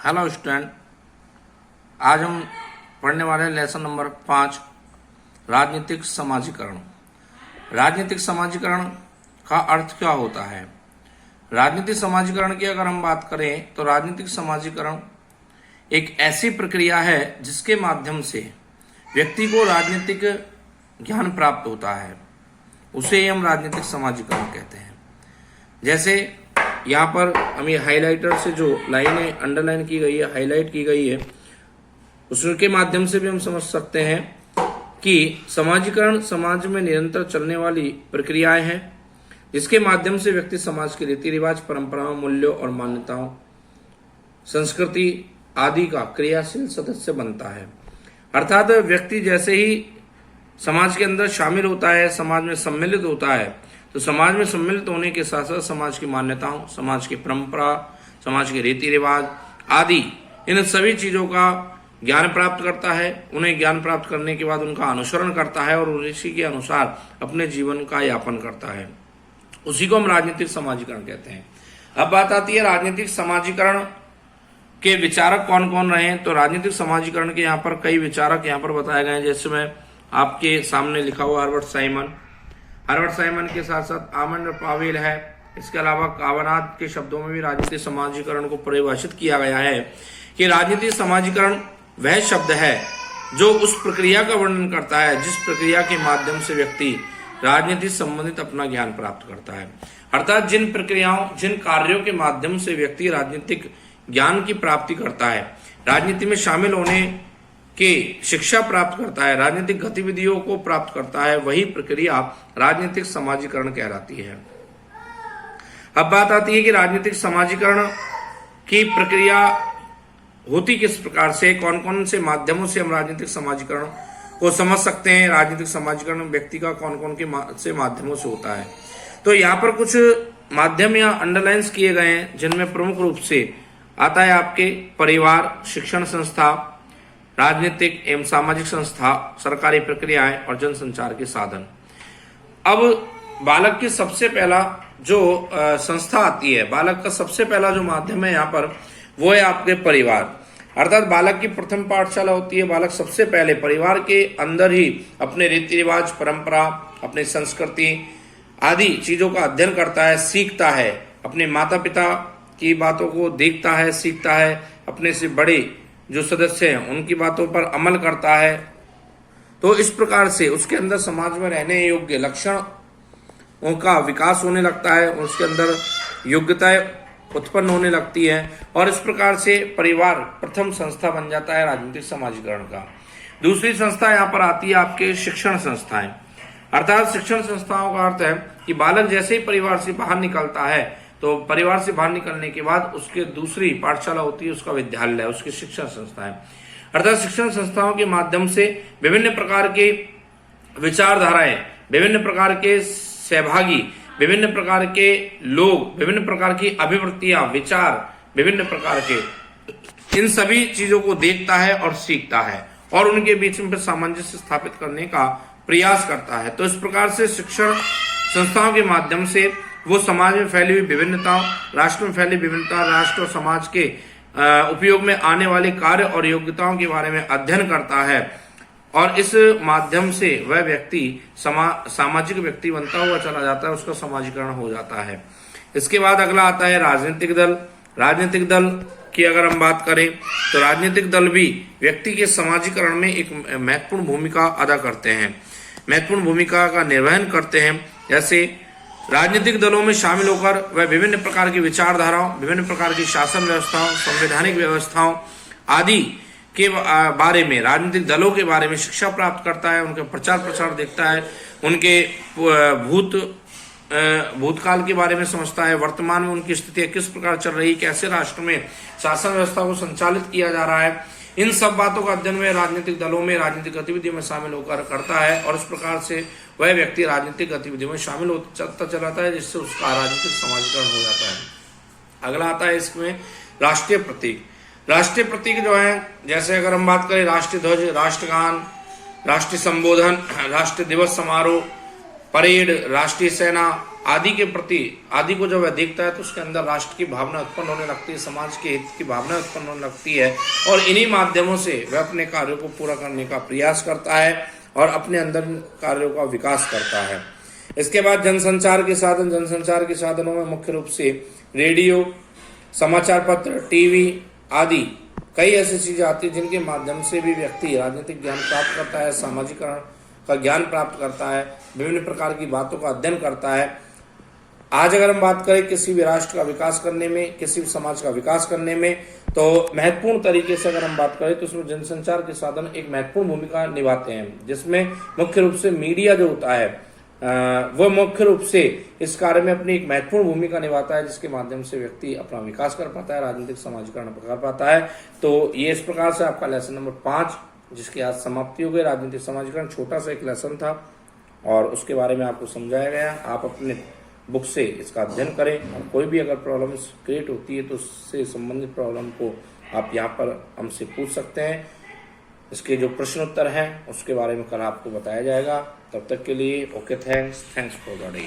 Hello student, आज हम पढ़ने वाले हैं लेसन नंबर 5 राजनीतिक समाजीकरण। राजनीतिक समाजीकरण का अर्थ क्या होता है? राजनीतिक समाजीकरण की अगर हम बात करें तो राजनीतिक समाजीकरण एक ऐसी प्रक्रिया है जिसके माध्यम से व्यक्ति को राजनीतिक ज्ञान प्राप्त होता है, उसे हम राजनीतिक समाजीकरण कहते हैं। जैसे यहाँ पर हमें हाइलाइटर से जो लाइनें अंडरलाइन की गई है, हाईलाइट की गई है, उसके माध्यम से भी हम समझ सकते हैं कि समाजीकरण समाज में निरंतर चलने वाली प्रक्रियाएं हैं जिसके माध्यम से व्यक्ति समाज के रीति रिवाज, परंपराओं, मूल्यों और मान्यताओं, संस्कृति आदि का क्रियाशील सदस्य बनता है। अर्थात व्यक्ति जैसे ही समाज के अंदर शामिल होता है, समाज में सम्मिलित होता है, तो समाज में सम्मिलित होने के साथ साथ समाज की मान्यताओं, समाज की परंपरा, समाज के रीति रिवाज आदि इन सभी चीजों का ज्ञान प्राप्त करता है। उन्हें ज्ञान प्राप्त करने के बाद उनका अनुसरण करता है और उसी के अनुसार अपने जीवन का यापन करता है। उसी को हम राजनीतिक समाजीकरण कहते हैं। अब बात आती है राजनीतिक समाजीकरण के विचारक कौन कौन रहे हैं। तो राजनीतिक समाजीकरण के यहाँ पर कई विचारक यहाँ पर बताए गए हैं, जैसे मैं आपके सामने लिखा हुआ हर्बर्ट साइमन के साथ साथ आमंड पावेल है। इसके अलावा कावनाद के शब्दों में भी राजनीतिक समाजीकरण को परिभाषित किया गया है कि राजनीतिक समाजीकरण वह शब्द है जो उस प्रक्रिया का वर्णन करता है जिस प्रक्रिया के माध्यम से व्यक्ति राजनीति संबंधित अपना ज्ञान प्राप्त करता है। अर्थात जिन प्रक्रियाओं, जिन कार्यों के माध्यम से व्यक्ति राजनीतिक ज्ञान की प्राप्ति करता है, राजनीति में शामिल होने के शिक्षा प्राप्त करता है, राजनीतिक गतिविधियों को प्राप्त करता है, वही प्रक्रिया राजनीतिक समाजीकरण कहलाती है। अब बात आती है कि राजनीतिक समाजीकरण की प्रक्रिया होती किस प्रकार से, कौन कौन से माध्यमों से हम राजनीतिक समाजीकरण को समझ सकते हैं। राजनीतिक समाजीकरण व्यक्ति का कौन कौन के से माध्यमों से होता है। तो यहाँ पर कुछ माध्यम या अंडरलाइंस किए गए हैं जिनमें प्रमुख रूप से आता है आपके परिवार, शिक्षण संस्था, राजनीतिक एवं सामाजिक संस्था, सरकारी प्रक्रियाएं और जनसंचार के साधन। अब बालक की सबसे पहला जो संस्था आती है, बालक का सबसे पहला जो माध्यम है यहाँ पर वो है आपके परिवार। अर्थात बालक की प्रथम पाठशाला होती है। बालक सबसे पहले परिवार के अंदर ही अपने रीति रिवाज, परंपरा, अपनी संस्कृति आदि चीजों का अध्ययन करता है, सीखता है, अपने माता पिता की बातों को देखता है, सीखता है, अपने से बड़े जो सदस्य हैं उनकी बातों पर अमल करता है। तो इस प्रकार से उसके अंदर समाज में रहने योग्य लक्षणों का विकास होने लगता है, उसके अंदर योग्यताएं उत्पन्न होने लगती है और इस प्रकार से परिवार प्रथम संस्था बन जाता है राजनीतिक समाजीकरण का। दूसरी संस्था यहाँ पर आती है आपके शिक्षण संस्थाएं। अर्थात शिक्षण संस्थाओं का अर्थ है कि बालक जैसे ही परिवार से बाहर निकलता है तो परिवार से बाहर निकलने के बाद उसके दूसरी पाठशाला होती है, उसका विद्यालय, उसकी शिक्षण संस्थाएं। अर्थात शिक्षण संस्थाओं के माध्यम से विभिन्न प्रकार के विचारधाराएं, विभिन्न प्रकार के सहभागी, विभिन्न प्रकार के लोग, विभिन्न प्रकार की अभिवृत्तियां, विचार, विभिन्न प्रकार के इन सभी चीजों को देखता है और सीखता है और उनके बीच में सामंजस्य स्थापित करने का प्रयास करता है। तो इस प्रकार से शिक्षण संस्थाओं के माध्यम से वो समाज में फैली हुई विभिन्नताओं, राष्ट्र में फैली विभिन्नता, राष्ट्र और समाज के उपयोग में आने वाले कार्य और योग्यताओं के बारे में अध्ययन करता है और इस माध्यम से वह व्यक्ति सामाजिक व्यक्ति बनता हुआ चला जाता है, उसका समाजीकरण हो जाता है। इसके बाद अगला आता है राजनीतिक दल। राजनीतिक दल की अगर हम बात करें तो राजनीतिक दल भी व्यक्ति के समाजीकरण में एक महत्वपूर्ण भूमिका अदा करते हैं, महत्वपूर्ण भूमिका का निर्वहन करते हैं। जैसे राजनीतिक दलों में शामिल होकर वह विभिन्न प्रकार की विचारधाराओं, विभिन्न प्रकार की शासन व्यवस्थाओं, संवैधानिक व्यवस्थाओं आदि के बारे में, राजनीतिक दलों के बारे में शिक्षा प्राप्त करता है, उनके प्रचार प्रसार देखता है, उनके भूतकाल के बारे में समझता है, वर्तमान में उनकी स्थिति किस प्रकार चल रही, कैसे राष्ट्र में शासन व्यवस्था को संचालित किया जा रहा है, इन सब बातों का अध्ययन में राजनीतिक दलों में, राजनीतिक गतिविधियों में शामिल होकर करता है और इस प्रकार से वह व्यक्ति राजनीतिक गतिविधियों में शामिल होता चला जाता है जिससे उसका राजनीतिक समाजीकरण हो जाता है। अगला आता है इसमें राष्ट्रीय प्रतीक। राष्ट्रीय प्रतीक जो है, जैसे अगर हम बात करें राष्ट्रीय ध्वज, राष्ट्रगान, राष्ट्रीय संबोधन, राष्ट्रीय दिवस समारोह, परेड, राष्ट्रीय सेना आदि के प्रति आदि को जब वह देखता है तो उसके अंदर राष्ट्र की भावना उत्पन्न होने लगती है, समाज के हित की भावना उत्पन्न होने लगती है और इन्हीं माध्यमों से वह अपने कार्यों को पूरा करने का प्रयास करता है और अपने अंदर कार्यों का विकास करता है। इसके बाद जनसंचार के साधन। जनसंचार के साधनों में मुख्य रूप से रेडियो, समाचार पत्र, टीवी आदि कई ऐसी चीजें आती हैं जिनके माध्यम से भी व्यक्ति राजनीतिक ज्ञान प्राप्त करता है, सामाजिकरण का ज्ञान प्राप्त करता है, विभिन्न प्रकार की बातों का अध्ययन करता है। आज अगर हम बात करें किसी भी राष्ट्र का विकास करने में, किसी भी समाज का विकास करने में, तो महत्वपूर्ण तरीके से अगर हम बात करें तो उसमें जनसंचार के साधन एक महत्वपूर्ण भूमिका निभाते हैं, जिसमें मुख्य रूप से मीडिया जो होता है वह मुख्य रूप से इस कार्य में अपनी एक महत्वपूर्ण भूमिका निभाता है, जिसके माध्यम से व्यक्ति अपना विकास कर पाता है, राजनीतिक समाजीकरण कर पाता है। तो ये इस प्रकार से आपका लेसन नंबर 5, जिसकी आज समाप्ति हो गई। राजनीतिक समाजीकरण छोटा सा एक लेसन था और उसके बारे में आपको समझाया गया। आप अपने बुक से इसका अध्ययन करें और कोई भी अगर प्रॉब्लम्स क्रिएट होती है तो उससे संबंधित प्रॉब्लम को आप यहाँ पर हमसे पूछ सकते हैं। इसके जो प्रश्न उत्तर हैं उसके बारे में कल आपको बताया जाएगा। तब तक के लिए okay, thanks for the day.